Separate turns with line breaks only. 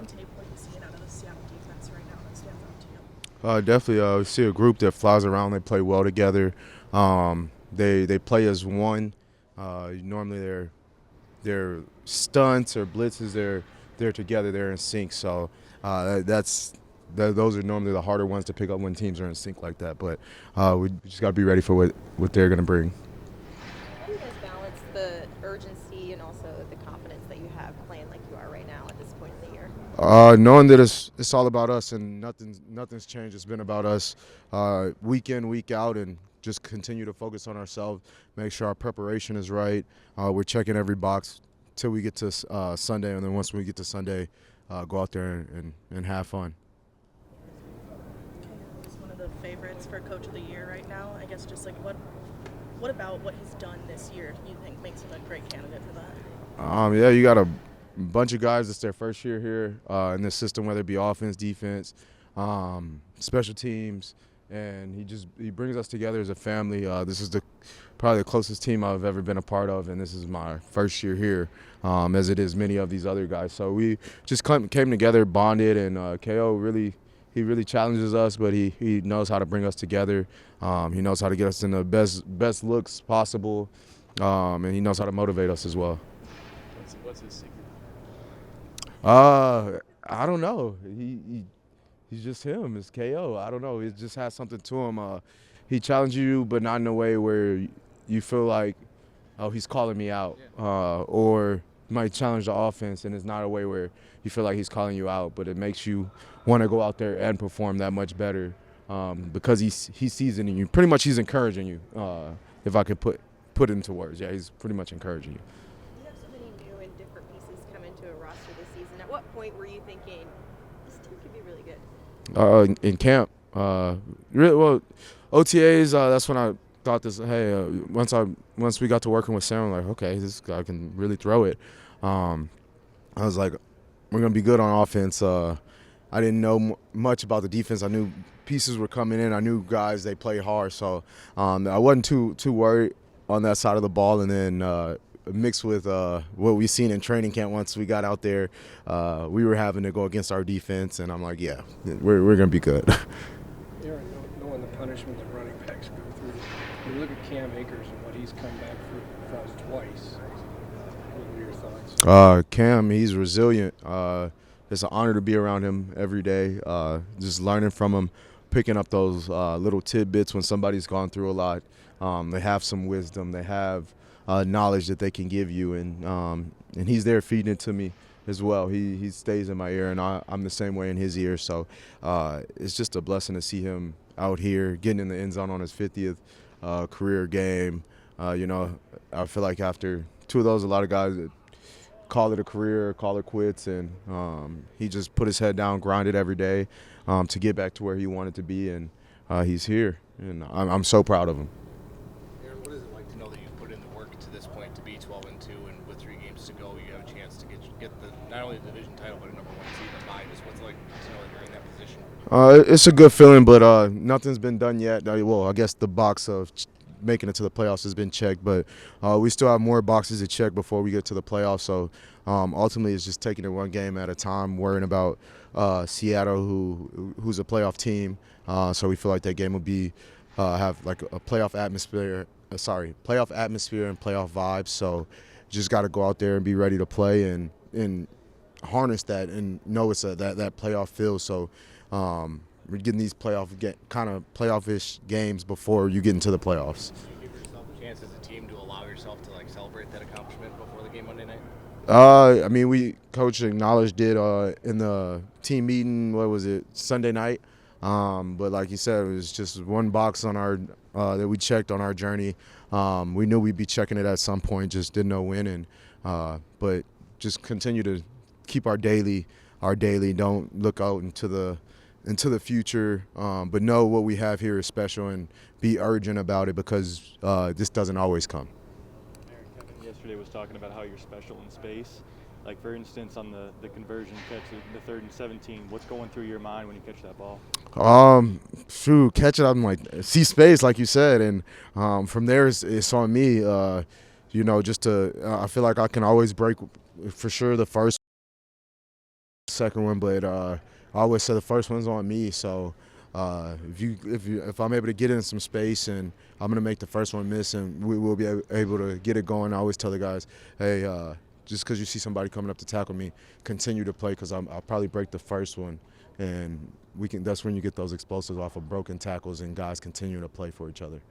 on tape, what are you seeing out of the Seattle defense right now that stands out to you?
Definitely, we see a group that flies around. They play well together. They play as one. Normally, their stunts or blitzes, they're together. They're in sync. So those are normally the harder ones to pick up when teams are in sync like that. But we just got to be ready for what they're going to bring.
How do you guys balance the urgency and also the confidence that you have playing like you are right now at this point in the year?
Knowing that it's all about us and nothing's changed. It's been about us week in, week out, and just continue to focus on ourselves. Make sure our preparation is right. We're checking every box till we get to Sunday, and then once we get to Sunday, go out there and have fun.
KO is one of the favorites for Coach of the Year right now. I guess just like what about what he's done this year do you think makes him a great candidate for that?
Yeah, you got a bunch of guys that's their first year here in this system, whether it be offense, defense, special teams, and he brings us together as a family. This is probably the closest team I've ever been a part of, and this is my first year here, as it is many of these other guys. So we just came together, bonded, and KO really challenges us, but he knows how to bring us together. He knows how to get us in the best looks possible, and he knows how to motivate us as well.
What's his secret?
I don't know. He's just him. It's KO. I don't know. He just has something to him. He challenges you, but not in a way where you feel like, oh, he's calling me out, or might challenge the offense, and it's not a way where you feel like he's calling you out, but it makes you want to go out there and perform that much better because he sees it in you. Pretty much, he's encouraging you. If I could put it into words, yeah, he's pretty much encouraging you.
You have so many new and different pieces come into a roster this season. At what point were you thinking this team could be really good?
In camp, really well, OTAs. That's when I thought this. Hey, once we got to working with Sam, I'm like, okay, this guy can really throw it. I was like, we're gonna be good on offense. I didn't know much about the defense. I knew pieces were coming in. I knew guys they play hard, so I wasn't too worried on that side of the ball. And then mixed with what we've seen in training camp, once we got out there, we were having to go against our defense, and I'm like, yeah, we're gonna be good.
Aaron, knowing the punishment that running backs go through, you look at Cam Akers and what he's come back from twice. What are your thoughts?
Cam, he's resilient. It's an honor to be around him every day. Just learning from him, picking up those little tidbits when somebody's gone through a lot. They have some wisdom. They have knowledge that they can give you, and he's there feeding it to me as well. He stays in my ear, and I'm the same way in his ear. So it's just a blessing to see him out here getting in the end zone on his 50th career game. I feel like after two of those, a lot of guys call it a career, call it quits, and he just put his head down, grinded every day to get back to where he wanted to be, and he's here, and I'm so proud of him.
Aaron, what is it like to know that you've put in the work to this point to be 12-2, and with 3 games to go, you have a chance to get the not only the division title but a number 1 seed in the bye? Just what's it like to know that you're in that position?
It's a good feeling, but nothing's been done yet. Well, I guess the box of making it to the playoffs has been checked, but we still have more boxes to check before we get to the playoffs. So ultimately, it's just taking it one game at a time, worrying about Seattle, who's a playoff team. So we feel like that game will be have like a playoff atmosphere. Playoff atmosphere and playoff vibes. So just got to go out there and be ready to play and harness that and know it's that playoff feel. So we're getting these kind of playoff-ish games before you get into the playoffs.
Do you give yourself a chance as a team to allow yourself to celebrate that accomplishment before the game Monday night?
Coach acknowledged it in the team meeting. What was it, Sunday night? But like you said, it was just one box on our that we checked on our journey. We knew we'd be checking it at some point, just didn't know when. But just continue to keep our daily. Don't look out into the future, but know what we have here is special and be urgent about it because this doesn't always come.
Kevin yesterday was talking about how you're special in space. Like, for instance, on the conversion catch, the 3rd and 17, what's going through your mind when you catch that ball?
Catch it, I'm like, see space, like you said, and from there it's on me, just to I feel like I can always break for sure the first the second one, but I always say the first one's on me. So if I'm able to get in some space and I'm gonna make the first one miss, and we will be able to get it going. I always tell the guys, hey, just because you see somebody coming up to tackle me, continue to play, because I'll probably break the first one, and that's when you get those explosives off of broken tackles and guys continue to play for each other.